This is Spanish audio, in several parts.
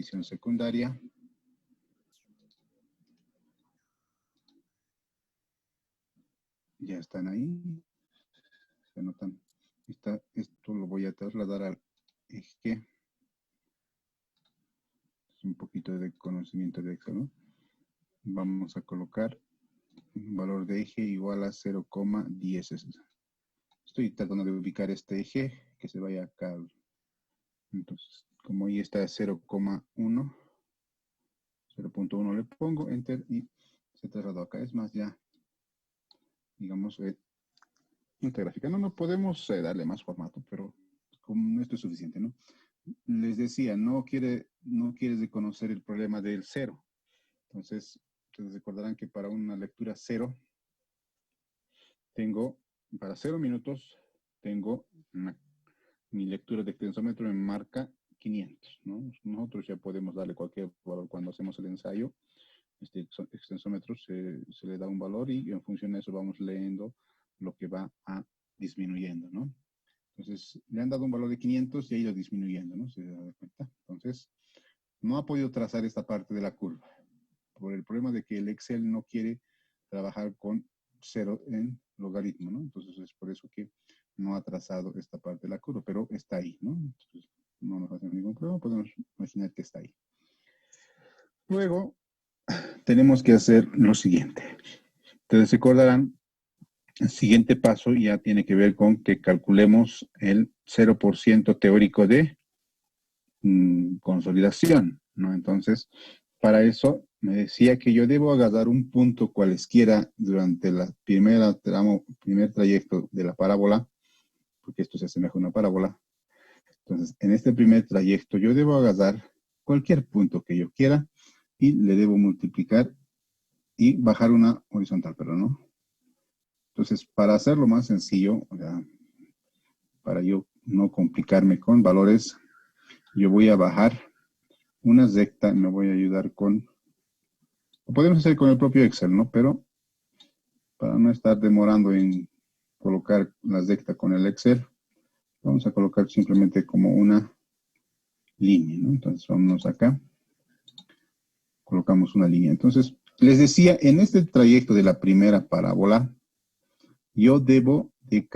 división secundaria. Ya están ahí. Se notan. Esto lo voy a trasladar al eje. Es un poquito de conocimiento de Excel, ¿no? Vamos a colocar un valor de eje igual a 0,10. Estoy tratando de ubicar este eje que se vaya acá. Entonces, como ahí está 0,1, 0.1 le pongo enter y se trasladó acá. Es más, ya, digamos, esta gráfica. No podemos darle más formato, pero como esto es suficiente, ¿no? Les decía, no quieres reconocer el problema del cero. Entonces, ustedes recordarán que para una lectura cero, para 0 minutos, tengo mi lectura de extensómetro me marca 500, ¿no? Nosotros ya podemos darle cualquier valor cuando hacemos el ensayo. Este extensómetro se le da un valor y en función de eso vamos leyendo lo que va disminuyendo, ¿no? Entonces, le han dado un valor de 500 y ha ido disminuyendo, ¿no? ¿Se da cuenta? Entonces, no ha podido trazar esta parte de la curva por el problema de que el Excel no quiere trabajar con cero en logaritmo, ¿no? Entonces, es por eso que no ha trazado esta parte de la curva, pero está ahí, ¿no? Entonces, no nos hace ningún problema, podemos imaginar que está ahí. Luego, tenemos que hacer lo siguiente. Entonces, recordarán, el siguiente paso ya tiene que ver con que calculemos el 0% teórico de consolidación, ¿no? Entonces, para eso me decía que yo debo agarrar un punto cualesquiera durante la primer trayecto de la parábola, porque esto se asemeja a una parábola. Entonces, en este primer trayecto yo debo agarrar cualquier punto que yo quiera y le debo multiplicar y bajar una horizontal, pero no. Entonces, para hacerlo más sencillo, o sea, para yo no complicarme con valores, yo voy a bajar una recta, me voy a ayudar con, lo podemos hacer con el propio Excel, ¿no? Pero para no estar demorando en colocar la recta con el Excel, vamos a colocar simplemente como una línea, ¿no? Entonces, vámonos acá, colocamos una línea. Entonces, les decía, en este trayecto de la primera parábola, yo debo de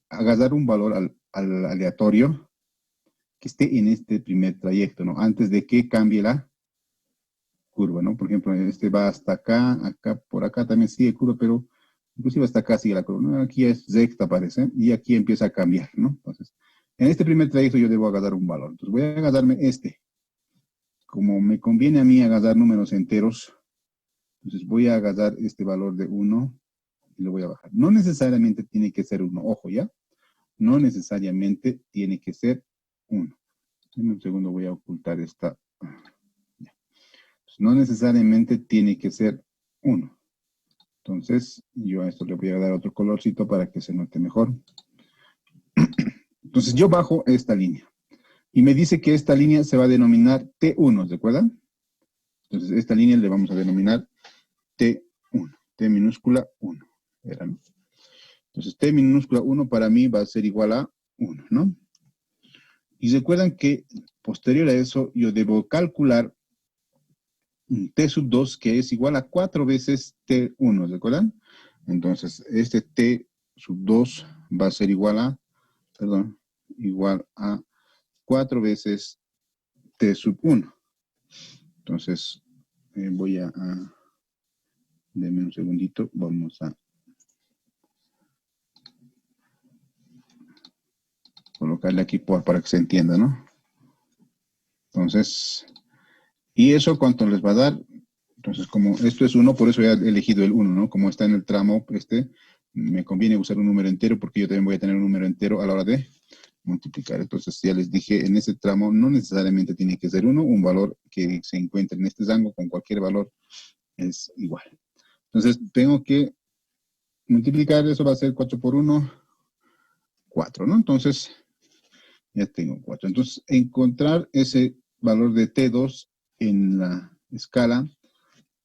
agarrar un valor al aleatorio que esté en este primer trayecto, ¿no? Antes de que cambie la curva, ¿no? Por ejemplo, este va hasta acá, por acá también sigue curva, pero inclusive hasta acá sigue la curva, ¿no? Aquí es recta, parece, y aquí empieza a cambiar, ¿no? Entonces, en este primer trayecto yo debo agarrar un valor. Entonces, voy a agarrarme este. Como me conviene a mí agarrar números enteros, entonces voy a agarrar este valor de 1 y lo voy a bajar. No necesariamente tiene que ser 1, ojo, ¿ya? No necesariamente tiene que ser 1. En un segundo voy a ocultar esta. No necesariamente tiene que ser 1. Entonces, yo a esto le voy a dar otro colorcito para que se note mejor. Entonces, yo bajo esta línea. Y me dice que esta línea se va a denominar T1, ¿se acuerdan? Entonces, esta línea le vamos a denominar T1. T minúscula 1. ¿No? Entonces, T minúscula 1 para mí va a ser igual a 1, ¿no? Y recuerdan que posterior a eso, yo debo calcular T sub 2, que es igual a 4 veces T1, ¿se acuerdan? Entonces, este T sub 2 va a ser igual a 4 veces T sub 1. Entonces, voy a denme un segundito, vamos a colocarle aquí para que se entienda, ¿no? Entonces, ¿y eso cuánto les va a dar? Entonces, como esto es 1, por eso he elegido el 1, ¿no? Como está en el tramo, me conviene usar un número entero porque yo también voy a tener un número entero a la hora de multiplicar. Entonces, ya les dije, en ese tramo no necesariamente tiene que ser 1, un valor que se encuentre en este rango con cualquier valor es igual. Entonces, tengo que multiplicar, eso va a ser 4 por 1, 4, ¿no? Entonces, ya tengo 4. Entonces, encontrar ese valor de T2 en la escala,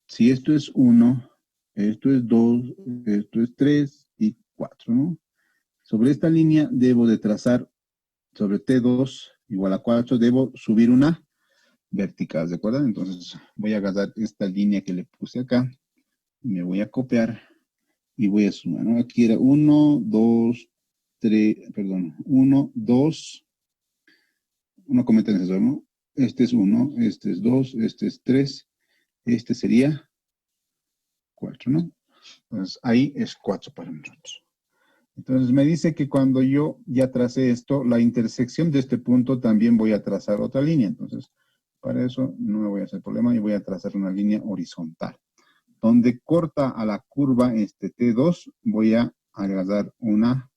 si esto es 1, esto es 2, esto es 3 y 4, ¿no? Sobre esta línea debo de trazar, sobre T2 igual a 4, debo subir una vertical, ¿de acuerdo? Entonces voy a agarrar esta línea que le puse acá, me voy a copiar y voy a sumar, ¿no? Aquí era 1, 2, 3, perdón, 1, 2, no cometen eso, ¿no? Este es 1, este es 2, este es 3, este sería 4, ¿no? Entonces ahí es 4 para nosotros. Entonces me dice que cuando yo ya tracé esto, la intersección de este punto también voy a trazar otra línea. Entonces, para eso no me voy a hacer problema y voy a trazar una línea horizontal. Donde corta a la curva este T2, voy a agregar una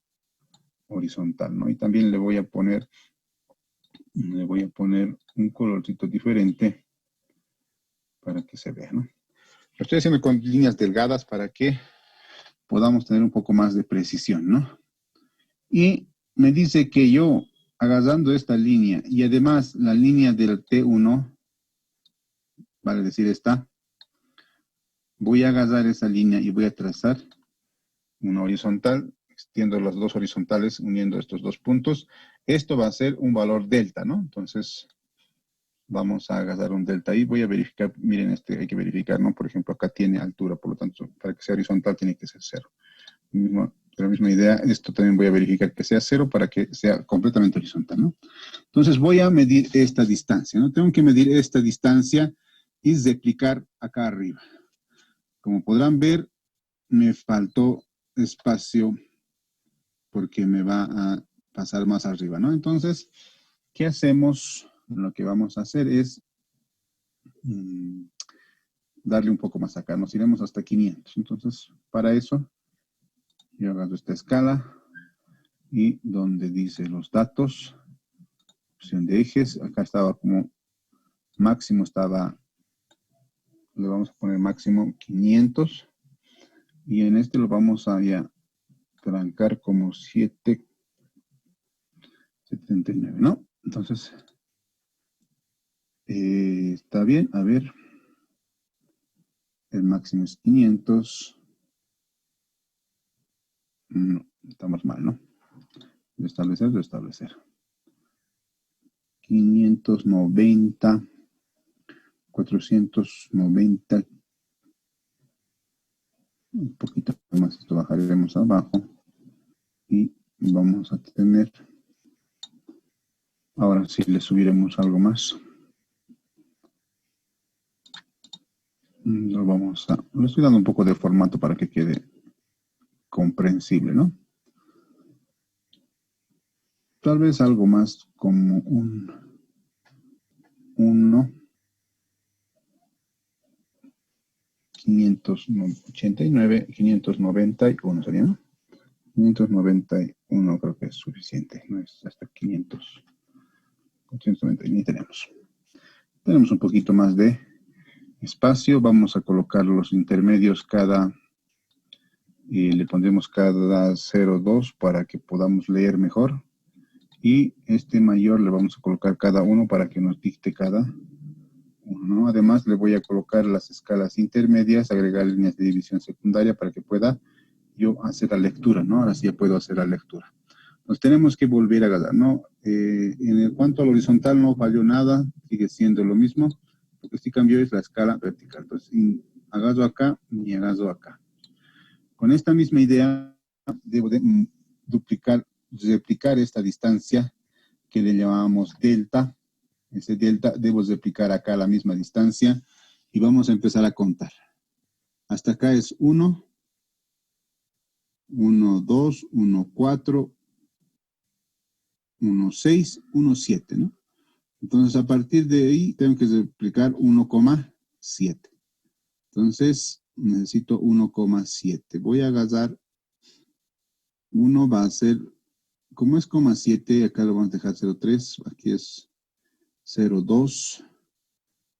horizontal, ¿no? Y también le voy a poner un colorcito diferente para que se vea, ¿no? Lo estoy haciendo con líneas delgadas para que podamos tener un poco más de precisión, ¿no? Y me dice que yo, agarrando esta línea y además la línea del T1, vale decir esta, voy a agarrar esa línea y voy a trazar una horizontal, extiendo las dos horizontales uniendo estos dos puntos. Esto va a ser un valor delta, ¿no? Entonces, vamos a agarrar un delta ahí. Voy a verificar, miren, hay que verificar, ¿no? Por ejemplo, acá tiene altura, por lo tanto, para que sea horizontal tiene que ser 0. De la misma idea, esto también voy a verificar que sea 0 para que sea completamente horizontal, ¿no? Entonces voy a medir esta distancia, ¿no? Tengo que medir esta distancia y replicar acá arriba. Como podrán ver, me faltó espacio porque me va a pasar más arriba, ¿no? Entonces, ¿qué hacemos? Lo que vamos a hacer es darle un poco más acá. Nos iremos hasta 500. Entonces, para eso, yo agarro esta escala y donde dice los datos, opción de ejes, acá estaba como máximo, le vamos a poner máximo 500 y en este lo vamos a ya trancar como 779, ¿no? Entonces, está bien, a ver, el máximo es 500, no, estamos mal, ¿no? De establecer. 590, 490, un poquito más, esto bajaremos abajo y vamos a tener, ahora sí le subiremos algo más. Le estoy dando un poco de formato para que quede comprensible, ¿no? Tal vez algo más como un 1, 589, 591 sería, ¿no? 591 creo que es suficiente, no es hasta 500. 490 tenemos. Tenemos un poquito más de espacio, vamos a colocar los intermedios le pondremos cada 0,2 para que podamos leer mejor. Y este mayor le vamos a colocar cada uno para que nos dicte cada uno, ¿no? Además le voy a colocar las escalas intermedias, agregar líneas de división secundaria para que pueda yo hacer la lectura, ¿no? Ahora sí ya puedo hacer la lectura. Nos tenemos que volver a agarrar, ¿no? En cuanto al horizontal no falló nada, sigue siendo lo mismo. Lo que sí cambió es la escala vertical. Entonces, agarro acá y agarro acá. Con esta misma idea, debo de replicar esta distancia que le llamamos delta. Ese delta debo replicar acá la misma distancia y vamos a empezar a contar. Hasta acá es 1, 1, 2, 1, 4, 1, 6, 1, 7, ¿no? Entonces, a partir de ahí, tengo que replicar 1,7. Entonces, necesito 1,7. Voy a agarrar 1, va a ser, como es 0,7, acá lo vamos a dejar 0,3, aquí es 0,2,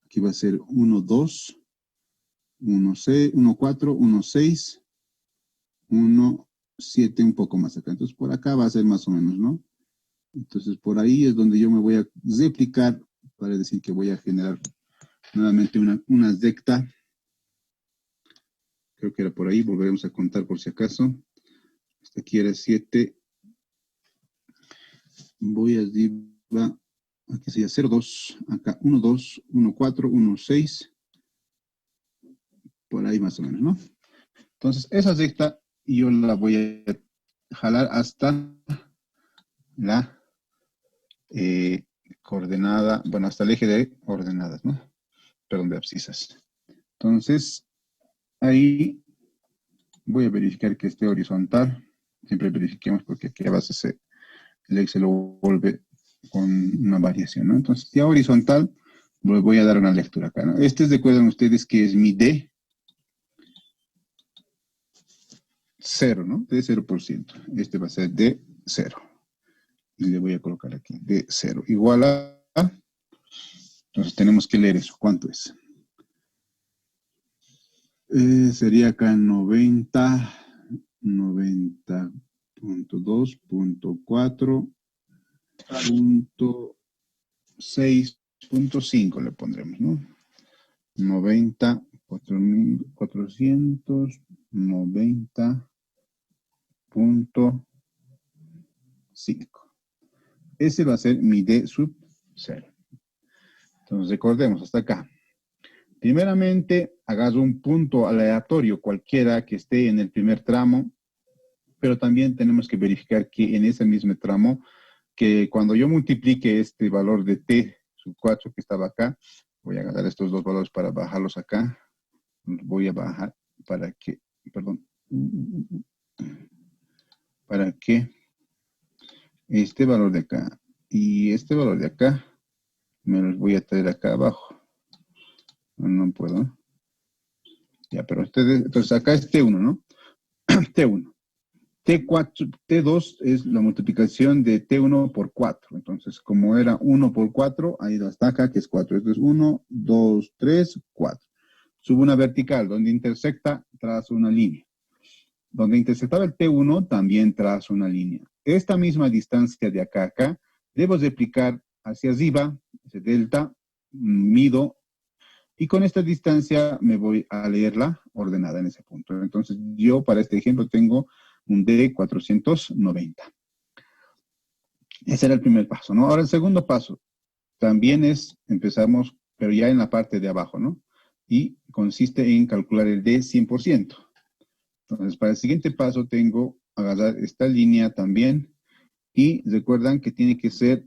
aquí va a ser 1,2, 1,6, 1,4, 1,6, 1,7, un poco más acá. Entonces, por acá va a ser más o menos, ¿no? Entonces, por ahí es donde yo me voy a replicar para decir que voy a generar nuevamente una recta. Creo que era por ahí, volveremos a contar por si acaso. Hasta aquí era 7. Voy arriba aquí sería 0,2, acá 1,2, 1,4, 1,6, por ahí más o menos, ¿no? Entonces, esa recta yo la voy a jalar hasta la coordenada, bueno, hasta el eje de ordenadas, ¿no? Perdón, de abscisas. Entonces, ahí voy a verificar que esté horizontal. Siempre verifiquemos porque aquí a veces el Excel lo vuelve con una variación, ¿no? Entonces, ya horizontal, voy a dar una lectura acá, ¿no? Recuerdan ustedes que es mi D, 0, ¿no? D 0%. Este va a ser D 0. Y le voy a colocar aquí D 0 igual a... Entonces tenemos que leer eso. ¿Cuánto es? Sería acá 90.4.6.5 le pondremos, ¿no? 90.490.5. Ese va a ser mi D sub 0. Entonces recordemos hasta acá. Primeramente, agarro un punto aleatorio cualquiera que esté en el primer tramo, pero también tenemos que verificar que en ese mismo tramo, que cuando yo multiplique este valor de T sub 4 que estaba acá, voy a agarrar estos dos valores para bajarlos acá. Voy a bajar para que, perdón, para que este valor de acá y este valor de acá me los voy a traer acá abajo. No puedo. Ya, pero ustedes, entonces acá es T1, ¿no? T1. T4, T2 es la multiplicación de T1 por 4. Entonces, como era 1 por 4, ha ido hasta acá, que es 4. Esto es 1, 2, 3, 4. Subo una vertical, donde intersecta, trazo una línea. Donde intersectaba el T1, también trazo una línea. Esta misma distancia de acá a acá, debo replicar hacia arriba, ese delta, mido, y con esta distancia me voy a leerla ordenada en ese punto. Entonces, yo para este ejemplo tengo un D 490. Ese era el primer paso, ¿no? Ahora el segundo paso también empezamos, pero ya en la parte de abajo, ¿no? Y consiste en calcular el D 100%. Entonces, para el siguiente paso tengo agarrar esta línea también y recuerdan que tiene que ser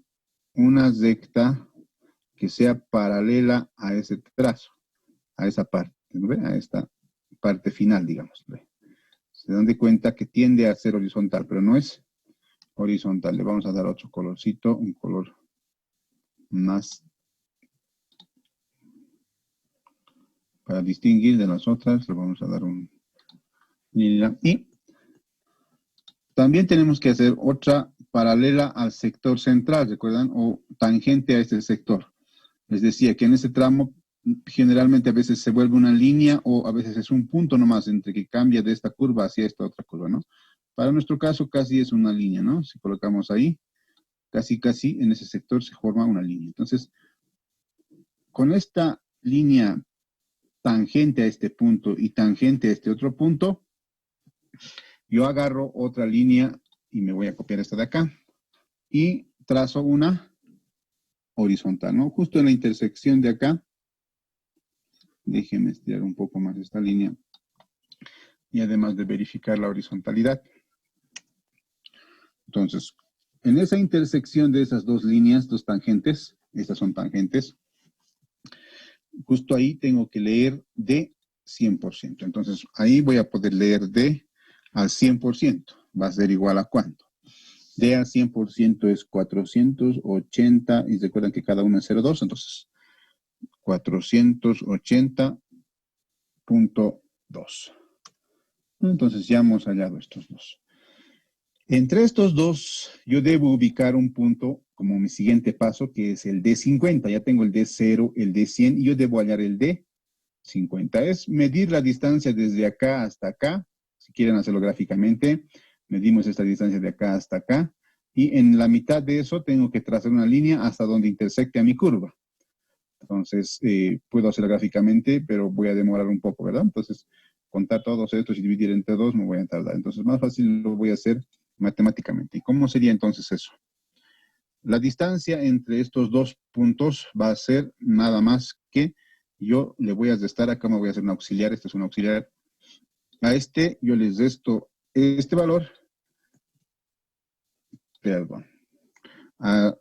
una recta que sea paralela a ese trazo, a esa parte, ¿no? A esta parte final, digamos. ¿Ve? Se dan de cuenta que tiende a ser horizontal, pero no es horizontal. Le vamos a dar otro colorcito, un color más para distinguir de las otras. Le vamos a dar un lila. Y también tenemos que hacer otra paralela al sector central, ¿recuerdan? O tangente a este sector. Les decía que en ese tramo generalmente a veces se vuelve una línea o a veces es un punto nomás entre que cambia de esta curva hacia esta otra curva, ¿no? Para nuestro caso casi es una línea, ¿no? Si colocamos ahí, casi en ese sector se forma una línea. Entonces, con esta línea tangente a este punto y tangente a este otro punto, yo agarro otra línea y me voy a copiar esta de acá y trazo una horizontal, ¿no? Justo en la intersección de acá. Déjenme estirar un poco más esta línea. Y además de verificar la horizontalidad. Entonces, en esa intersección de esas dos líneas, dos tangentes, estas son tangentes, justo ahí tengo que leer D 100%. Entonces, ahí voy a poder leer D al 100%. Va a ser igual a ¿cuánto? D al 100% es 480, y recuerdan que cada uno es 0,2, entonces 480.2. Entonces ya hemos hallado estos dos. Entre estos dos, yo debo ubicar un punto como mi siguiente paso, que es el D50. Ya tengo el D0, el D100, y yo debo hallar el D50. Es medir la distancia desde acá hasta acá. Si quieren hacerlo gráficamente, medimos esta distancia de acá hasta acá. Y en la mitad de eso tengo que trazar una línea hasta donde intersecte a mi curva. Entonces, puedo hacerlo gráficamente, pero voy a demorar un poco, ¿verdad? Entonces, contar todos estos y dividir entre dos me voy a tardar. Entonces, más fácil lo voy a hacer matemáticamente. ¿Y cómo sería entonces eso? La distancia entre estos dos puntos va a ser nada más que yo le voy a restar, acá me voy a hacer un auxiliar, este es un auxiliar. A este yo les resto este valor, perdón, a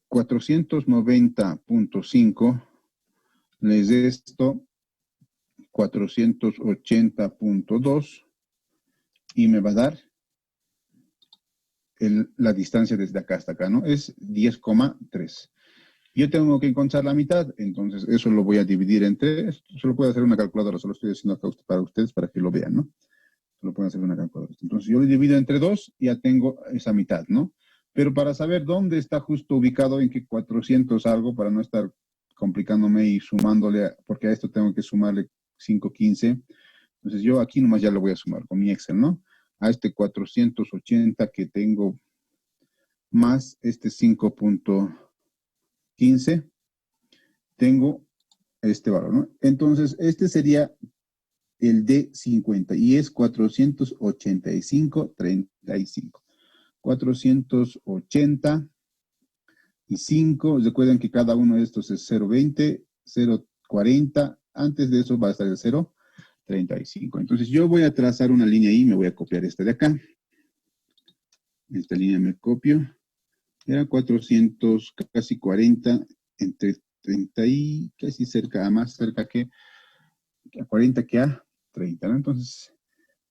490.5 les resto 480.2 y me va a dar la distancia desde acá hasta acá, ¿no? Es 10,3. Yo tengo que encontrar la mitad, entonces eso lo voy a dividir entre, esto solo puede hacer una calculadora, solo estoy haciendo acá para ustedes para que lo vean, ¿no? Solo pueden hacer una calculadora. Entonces yo lo divido entre 2 y ya tengo esa mitad, ¿no? Pero para saber dónde está justo ubicado, en qué 400 algo, para no estar complicándome y sumándole, porque a esto tengo que sumarle 515. Entonces yo aquí nomás ya lo voy a sumar con mi Excel, ¿no? A este 480 que tengo más este 5.15, tengo este valor, ¿no? Entonces este sería el D50 y es 485.35. 485, recuerden que cada uno de estos es 0.20, 0.40, antes de eso va a estar el 0.35. Entonces yo voy a trazar una línea ahí, me voy a copiar esta de acá. Esta línea me copio. Era 400, casi 40, entre 30 y casi cerca, más cerca que a 40 que a 30, ¿no? Entonces,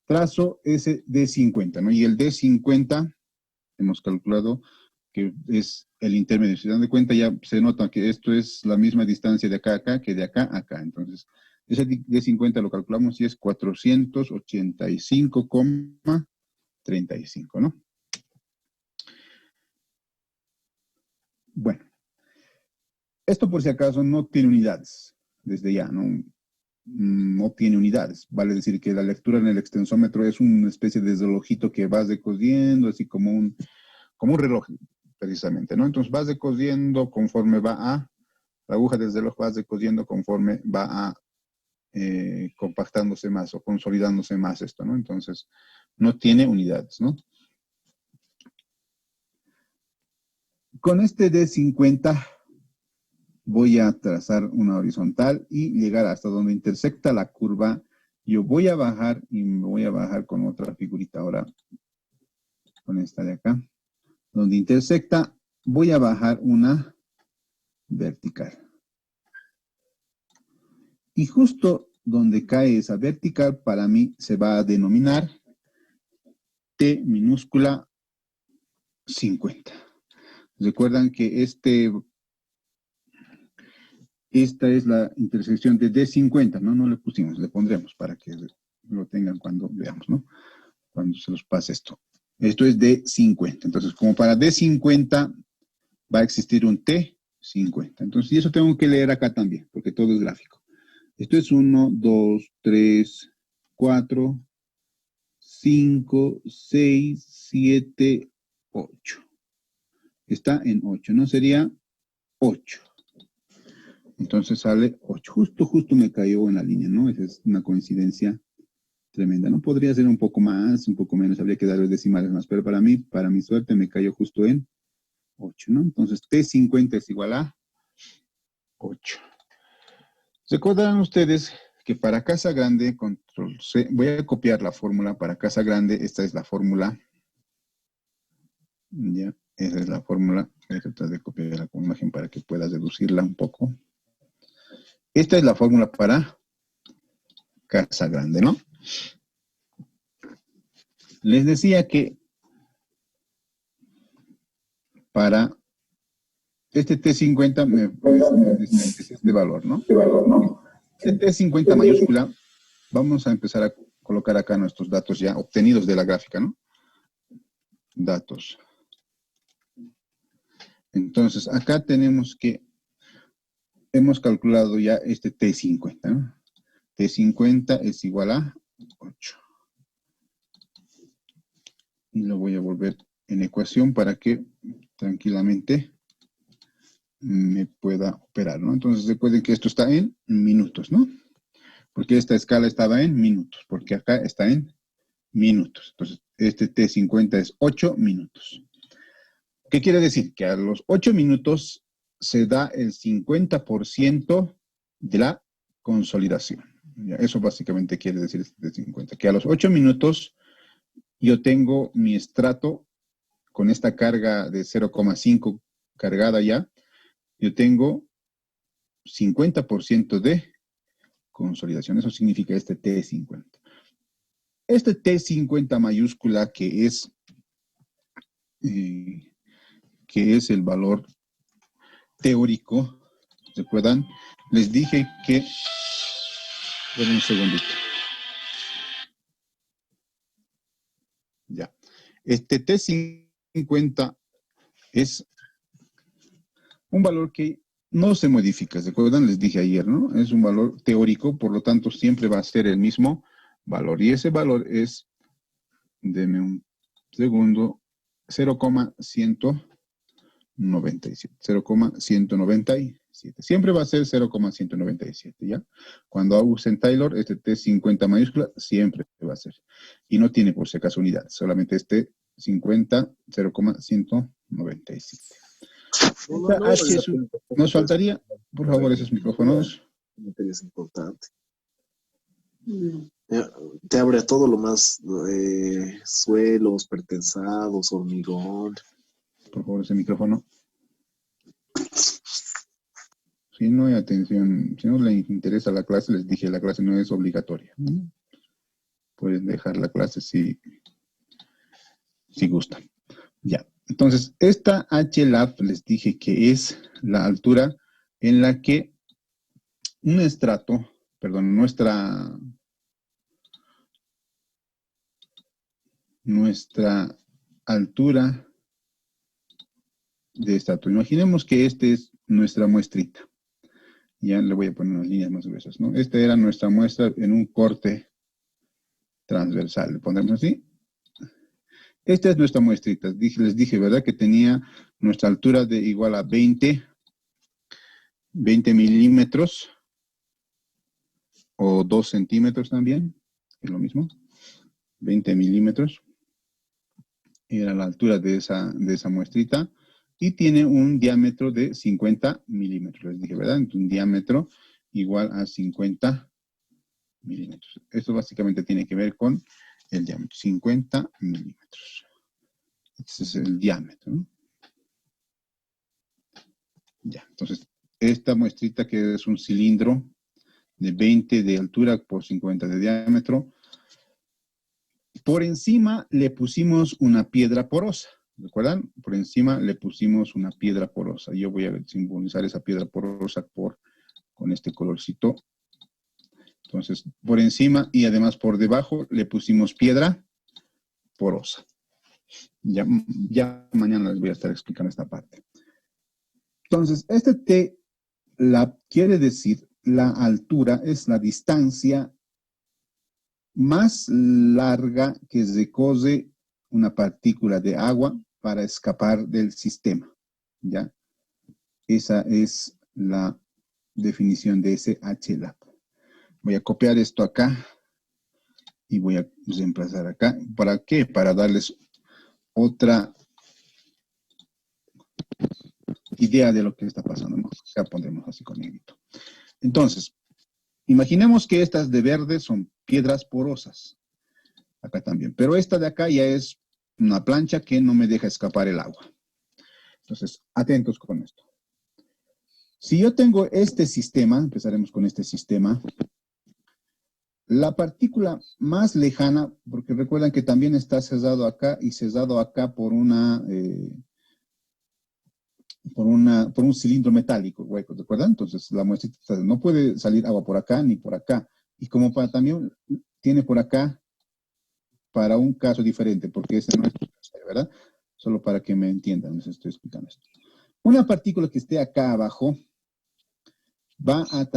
trazo ese D50, ¿no? Y el D50, hemos calculado que es el intermedio. Si se dan de cuenta, ya se nota que esto es la misma distancia de acá a acá que de acá a acá. Entonces, ese D50 lo calculamos y es 485,35, ¿no? Bueno, esto por si acaso no tiene unidades, desde ya, ¿no? No tiene unidades. Vale decir que la lectura en el extensómetro es una especie de relojito que vas decodiendo, así como un reloj, precisamente, ¿no? Entonces vas decodiendo conforme va a, la aguja del reloj vas decodiendo conforme va a compactándose más o consolidándose más esto, ¿no? Entonces, no tiene unidades, ¿no? Con este D50 voy a trazar una horizontal y llegar hasta donde intersecta la curva. Yo voy a bajar y me voy a bajar con otra figurita ahora, con esta de acá. Donde intersecta, voy a bajar una vertical. Y justo donde cae esa vertical, para mí se va a denominar T minúscula 50. Recuerdan que esta es la intersección de D50, ¿no? No le pusimos, le pondremos para que lo tengan cuando veamos, ¿no? Cuando se los pase esto. Esto es D50. Entonces, como para D50 va a existir un T50. Entonces, y eso tengo que leer acá también, porque todo es gráfico. Esto es 1, 2, 3, 4, 5, 6, 7, 8. Está en 8, ¿no? Sería 8. Entonces sale 8. Justo me cayó en la línea, ¿no? Esa es una coincidencia tremenda, ¿no? Podría ser un poco más, un poco menos, habría que darle decimales más, pero para mí, para mi suerte, me cayó justo en 8, ¿no? Entonces T50 es igual a 8. Recordarán ustedes que para casa grande, control C, voy a copiar la fórmula para casa grande, esta es la fórmula, ya, esa es la fórmula, voy a tratar de copiarla con imagen para que pueda reducirla un poco. Esta es la fórmula para casa grande, ¿no? Les decía que para este T50 es este valor, ¿no? Este T50 mayúscula, vamos a empezar a colocar acá nuestros datos ya obtenidos de la gráfica, ¿no? Datos. Entonces, acá tenemos que, hemos calculado ya este T50, ¿no? T50 es igual a 8. Y lo voy a volver en ecuación para que tranquilamente me pueda operar, ¿no? Entonces recuerden que esto está en minutos, ¿no? Porque esta escala estaba en minutos, porque acá está en minutos. Entonces, este T50 es 8 minutos. ¿Qué quiere decir? Que a los 8 minutos se da el 50% de la consolidación. Ya, eso básicamente quiere decir este 50. Que a los 8 minutos yo tengo mi estrato con esta carga de 0,5 cargada ya. Yo tengo 50% de consolidación. Eso significa este T50. Este T50 mayúscula que es el valor teórico, ¿recuerdan? Les dije que... Esperen un segundito. Ya. Este T50 es un valor que no se modifica, ¿se acuerdan? Les dije ayer, ¿no? Es un valor teórico, por lo tanto siempre va a ser el mismo valor. Y ese valor es, denme un segundo, 0,197. 0,197. Siempre va a ser 0,197, ¿ya? Cuando usen Taylor, este T50 mayúscula siempre va a ser. Y no tiene por si acaso unidad, solamente este 50, 0,197. Nos faltaría, por favor, esos micrófonos. Es importante. Te abre a todo lo más, suelos, pertensados, hormigón. Por favor, ese micrófono. Si no hay atención, si no les interesa la clase, les dije, la clase no es obligatoria. Pueden dejar la clase si gustan. Ya. Entonces, esta HLAP les dije que es la altura en la que un estrato, perdón, nuestra altura de estrato. Imaginemos que esta es nuestra muestrita. Ya le voy a poner unas líneas más gruesas, ¿no? Esta era nuestra muestra en un corte transversal. Le pondremos así. Esta es nuestra muestrita. Les dije, ¿verdad? Que tenía nuestra altura de igual a 20 milímetros o 2 centímetros también. Es lo mismo. 20 milímetros. Era la altura de esa muestrita. Y tiene un diámetro de 50 milímetros. Les dije, ¿verdad? Entonces, un diámetro igual a 50 milímetros. Esto básicamente tiene que ver con el diámetro. 50 milímetros. Este es el diámetro, ¿no? Ya, entonces, esta muestrita que es un cilindro de 20 de altura por 50 de diámetro, por encima le pusimos una piedra porosa. ¿Recuerdan? Por encima le pusimos una piedra porosa. Yo voy a simbolizar esa piedra porosa con este colorcito. Entonces, por encima y además por debajo le pusimos piedra porosa. Ya mañana les voy a estar explicando esta parte. Entonces, este T quiere decir la altura, es la distancia más larga que recorre una partícula de agua para escapar del sistema. ¿Ya? Esa es la definición de ese HLAP. Voy a copiar esto acá y voy a reemplazar acá. ¿Para qué? Para darles otra idea de lo que está pasando, ¿no? Acá pondremos así con negrito. Entonces, imaginemos que estas de verde son piedras porosas. Acá también. Pero esta de acá ya es una plancha que no me deja escapar el agua. Entonces, atentos con esto. Si yo tengo este sistema, empezaremos con este sistema, la partícula más lejana, porque recuerdan que también está cerrado acá y cerrado acá por un cilindro metálico, hueco, ¿recuerdan? Entonces la muestrita no puede salir agua por acá ni por acá. Y como también tiene por acá para un caso diferente, porque ese no es, ¿verdad? Solo para que me entiendan, les estoy explicando esto. Una partícula que esté acá abajo va a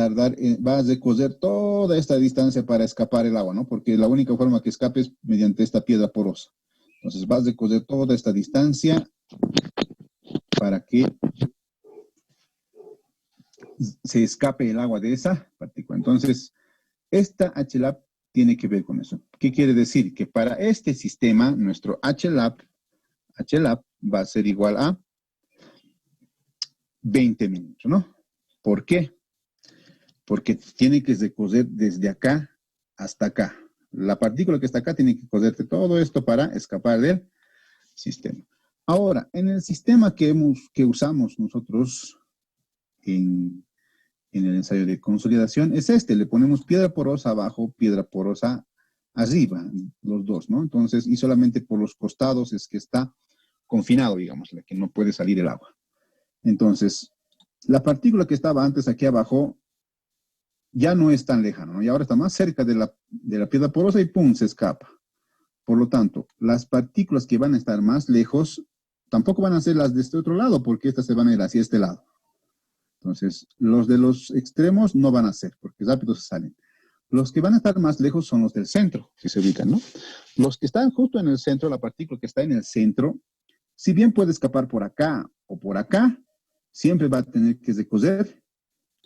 recorrer toda esta distancia para escapar el agua, ¿no? Porque la única forma que escape es mediante esta piedra porosa. Entonces va a recorrer toda esta distancia para que se escape el agua de esa partícula. Entonces, esta HLAP tiene que ver con eso. ¿Qué quiere decir? Que para este sistema, nuestro HLAP va a ser igual a 20 milímetros, ¿no? ¿Por qué? Porque tiene que recoger desde acá hasta acá. La partícula que está acá tiene que coserte todo esto para escapar del sistema. Ahora, en el sistema que usamos nosotros en el ensayo de consolidación es este. Le ponemos piedra porosa abajo, piedra porosa arriba, los dos, ¿no? Entonces, y solamente por los costados es que está confinado, digamos, que no puede salir el agua. Entonces, la partícula que estaba antes aquí abajo ya no es tan lejana, ¿no? Y ahora está más cerca de la piedra porosa y ¡pum!, se escapa. Por lo tanto, las partículas que van a estar más lejos tampoco van a ser las de este otro lado, porque estas se van a ir hacia este lado. Entonces, los de los extremos no van a ser, porque rápido se salen. Los que van a estar más lejos son los del centro, si se ubican, ¿no? Los que están justo en el centro, la partícula que está en el centro, si bien puede escapar por acá o por acá, siempre va a tener que recoger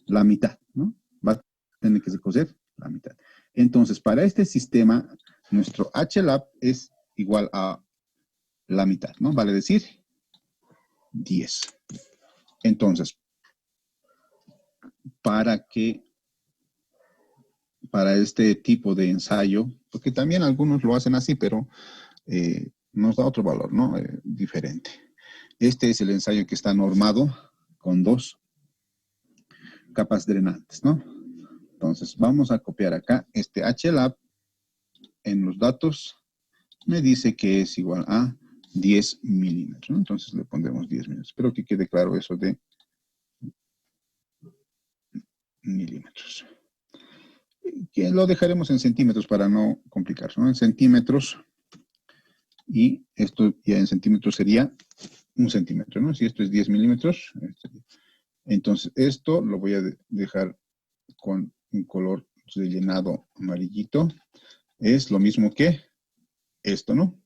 la mitad, ¿no? Va a tener que recoger la mitad. Entonces, para este sistema, nuestro HLAP es igual a la mitad, ¿no? Vale decir 10. Entonces, para este tipo de ensayo, porque también algunos lo hacen así, pero nos da otro valor, ¿no? Diferente. Este es el ensayo que está normado con 2 capas drenantes, ¿no? Entonces, vamos a copiar acá este HLAB en los datos. Me dice que es igual a 10 milímetros, ¿no? Entonces le pondremos 10 milímetros. Espero que quede claro eso de milímetros. Que lo dejaremos en centímetros para no complicarse, ¿no? En centímetros. Y esto ya en centímetros sería 1 centímetro, ¿no? Si esto es 10 milímetros. Entonces, esto lo voy a dejar con un color rellenado amarillito. Es lo mismo que esto, ¿no?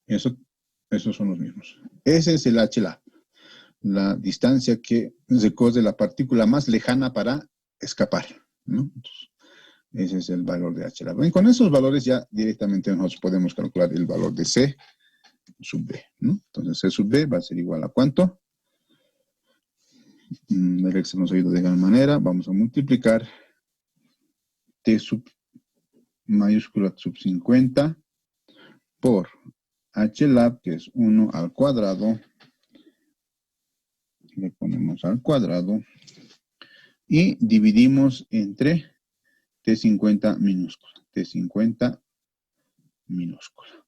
Esos son los mismos. Ese es el HLA, la distancia que recorre la partícula más lejana para escapar, ¿no? Entonces, ese es el valor de HLA. Y con esos valores ya directamente nosotros podemos calcular el valor de C sub B, ¿no? Entonces C sub B va a ser igual a ¿cuánto? El Excel nos ha ido de gran manera. Vamos a multiplicar T sub mayúscula sub 50 por HLAB, que es 1 al cuadrado. Le ponemos al cuadrado. Y dividimos entre T50 minúscula. T50 minúscula.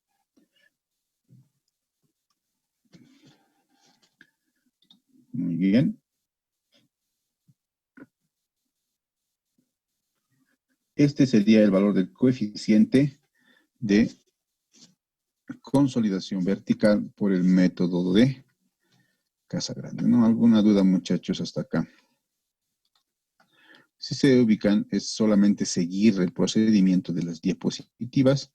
Muy bien. Este sería el valor del coeficiente de consolidación vertical por el método de Casagrande, ¿no? ¿Alguna duda, muchachos, hasta acá? Si se ubican, es solamente seguir el procedimiento de las diapositivas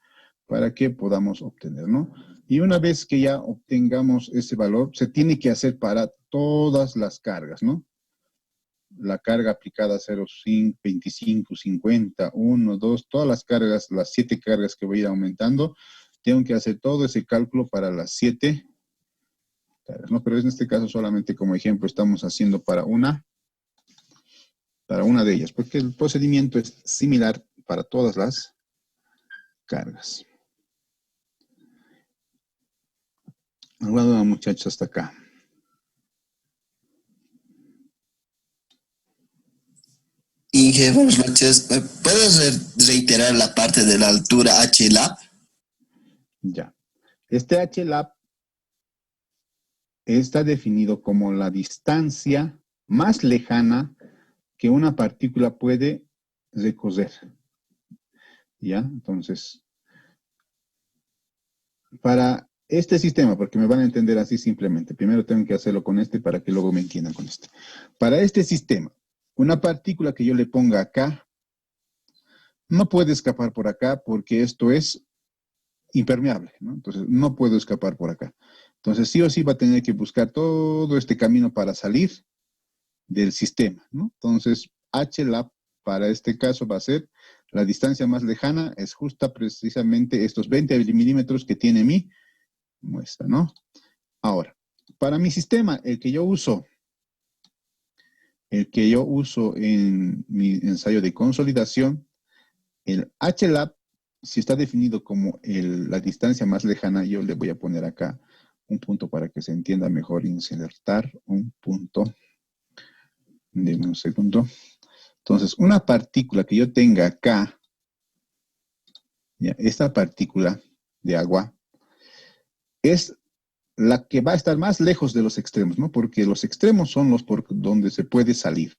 para que podamos obtener, ¿no? Y una vez que ya obtengamos ese valor, se tiene que hacer para todas las cargas, ¿no? La carga aplicada 0, 5, 25, 50, 1, 2, todas las cargas, las 7 cargas que voy a ir aumentando, tengo que hacer todo ese cálculo para las 7 cargas, ¿no? Pero en este caso solamente como ejemplo estamos haciendo para una de ellas, porque el procedimiento es similar para todas las cargas. ¿Alguna duda, muchachos, hasta acá? Inge, buenas noches. ¿Me puedes reiterar la parte de la altura HLAB? Ya. Este HLAB está definido como la distancia más lejana que una partícula puede recorrer. ¿Ya? Entonces, para este sistema, porque me van a entender así simplemente, primero tengo que hacerlo con este para que luego me entiendan con este. Para este sistema, una partícula que yo le ponga acá, no puede escapar por acá porque esto es impermeable, ¿no? Entonces, no puedo escapar por acá. Entonces, sí o sí va a tener que buscar todo este camino para salir del sistema, ¿no? Entonces, HLAB para este caso va a ser la distancia más lejana, es justa precisamente estos 20 milímetros que tiene mi muestra, ¿no? Ahora, para mi sistema, el que yo uso en mi ensayo de consolidación, el HLAB, si está definido como la distancia más lejana, yo le voy a poner acá un punto para que se entienda mejor, insertar un punto. Deme un segundo. Entonces, una partícula que yo tenga acá, ya, esta partícula de agua, es la que va a estar más lejos de los extremos, ¿no? Porque los extremos son los por donde se puede salir.